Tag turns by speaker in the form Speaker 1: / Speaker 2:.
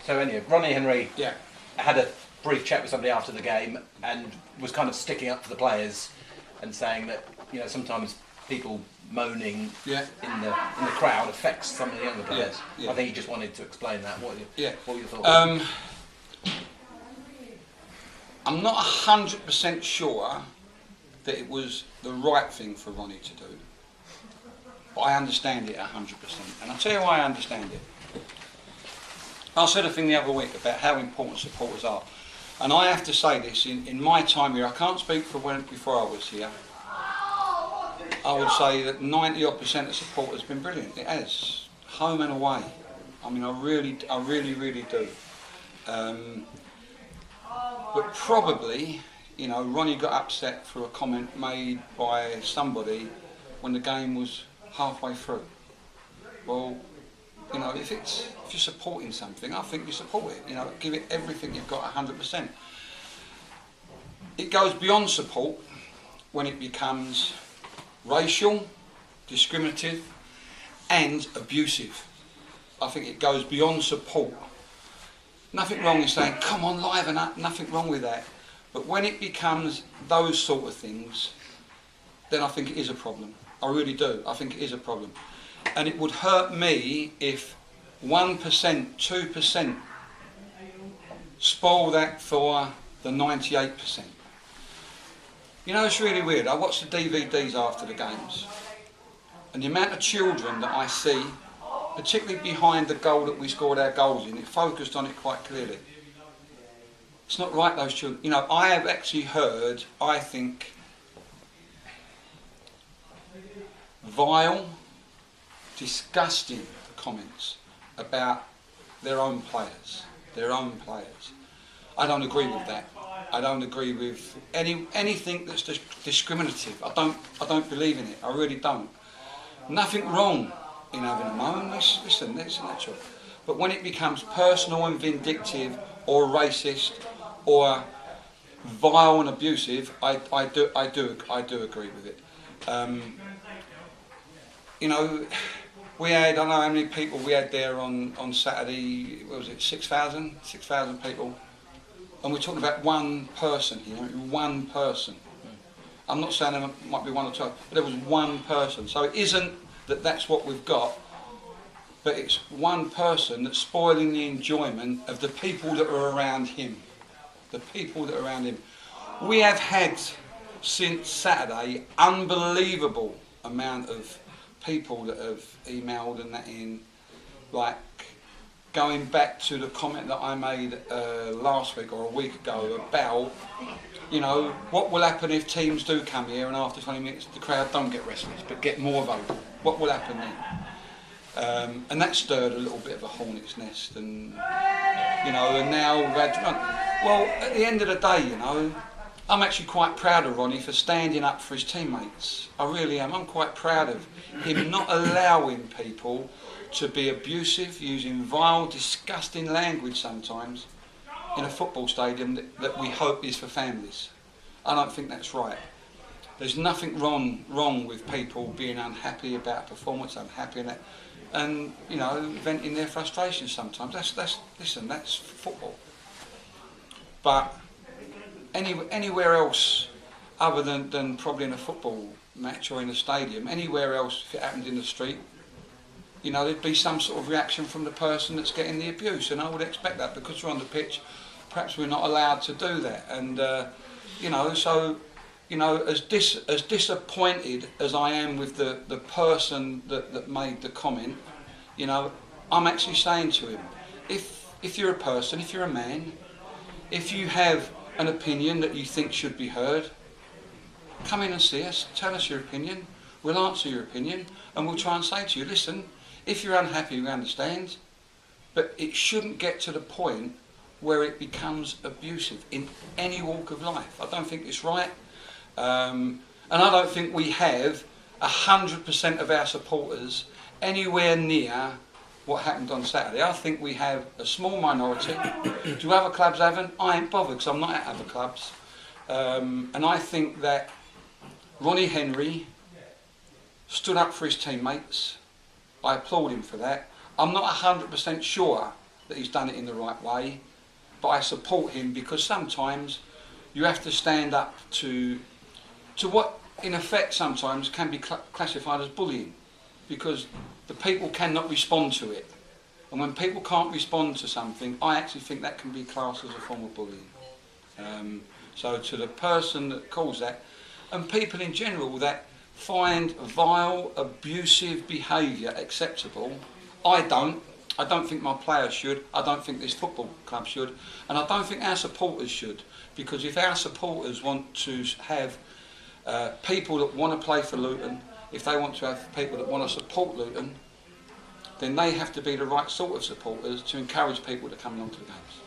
Speaker 1: So anyway, Ronnie Henry
Speaker 2: Yeah.
Speaker 1: had a brief chat with somebody after the game and was kind of sticking up for the players and saying that, you know, sometimes people moaning
Speaker 2: Yeah.
Speaker 1: in the crowd affects some of the younger players.
Speaker 2: Yeah.
Speaker 1: I think he just wanted to explain that. What were your thoughts?
Speaker 2: I'm not 100% sure that it was the right thing for Ronnie to do, but I understand it 100%. And I'll tell you why I understand it. I said a thing the other week about how important supporters are. And I have to say this, in my time here, I can't speak for when before I was here, I would say that 90% of support has been brilliant. It has, home and away. I mean, I really do. But probably, you know, Ronnie got upset for a comment made by somebody when the game was halfway through. Well, you know, if you're supporting something, I think you support it. You know, give it everything you've got, 100%. It goes beyond support when it becomes racial, discriminative, and abusive. I think it goes beyond support. Nothing wrong in saying, come on, liven up, nothing wrong with that. But when it becomes those sort of things, then I think it is a problem. I really do. I think it is a problem. And it would hurt me if 1%, 2% spoil that for the 98%. You know, it's really weird. I watch the DVDs after the games, and the amount of children that I see, particularly behind the goal that we scored our goals in, it focused on it quite clearly. It's not right, those children. You know, I have actually heard, I think, vile, disgusting comments about their own players. I don't agree with that. I don't agree with anything that's discriminative. I don't believe in it. I really don't. Nothing wrong in having a moan. Listen, that's natural. But when it becomes personal and vindictive or racist or vile and abusive, I do agree with it. You know, we had, I don't know how many people we had there on Saturday. What was it? 6,000 people. And we're talking about one person here, one person. I'm not saying there might be one or two, but there was one person. So it isn't that that's what we've got, but it's one person that's spoiling the enjoyment of the people that are around him. The people that are around him. We have had, since Saturday, unbelievable amount of people that have emailed and that in, like, going back to the comment that I made last week or a week ago about, you know, what will happen if teams do come here and after 20 minutes the crowd don't get restless but get more vocal? What will happen then? And that stirred a little bit of a hornet's nest, and you know, and now we've had well, at the end of the day, you know, I'm actually quite proud of Ronnie for standing up for his teammates. I really am. I'm quite proud of him not allowing people to be abusive, using vile, disgusting language sometimes in a football stadium that we hope is for families. I don't think that's right. There's nothing wrong with people being unhappy about performance, unhappy in it, and you know, venting their frustrations sometimes. Listen, that's football. But anywhere else other than probably in a football match or in a stadium, anywhere else, if it happened in the street, you know, there'd be some sort of reaction from the person that's getting the abuse, and I would expect that because we're on the pitch. Perhaps we're not allowed to do that, and you know, so you know, as disappointed as I am with the person that made the comment, you know, I'm actually saying to him, if you're a person, if you're a man, if you have an opinion that you think should be heard, come in and see us, tell us your opinion, we'll answer your opinion, and we'll try and say to you, listen, if you're unhappy, we understand, but it shouldn't get to the point where it becomes abusive in any walk of life. I don't think it's right, and I don't think we have 100% of our supporters anywhere near what happened on Saturday. I think we have a small minority. Do other clubs haven't? I ain't bothered because I'm not at other clubs. And I think that Ronnie Henry stood up for his teammates. I applaud him for that. I'm not 100% sure that he's done it in the right way, but I support him because sometimes you have to stand up to what in effect sometimes can be classified as bullying, because the people cannot respond to it. And when people can't respond to something, I actually think that can be classed as a form of bullying. So to the person that calls that, and people in general that find vile, abusive behaviour acceptable, I don't think my players should, I don't think this football club should, and I don't think our supporters should, because if our supporters want to have people that want to play for Luton, if they want to have people that want to support Luton, then they have to be the right sort of supporters to encourage people to come along to the games.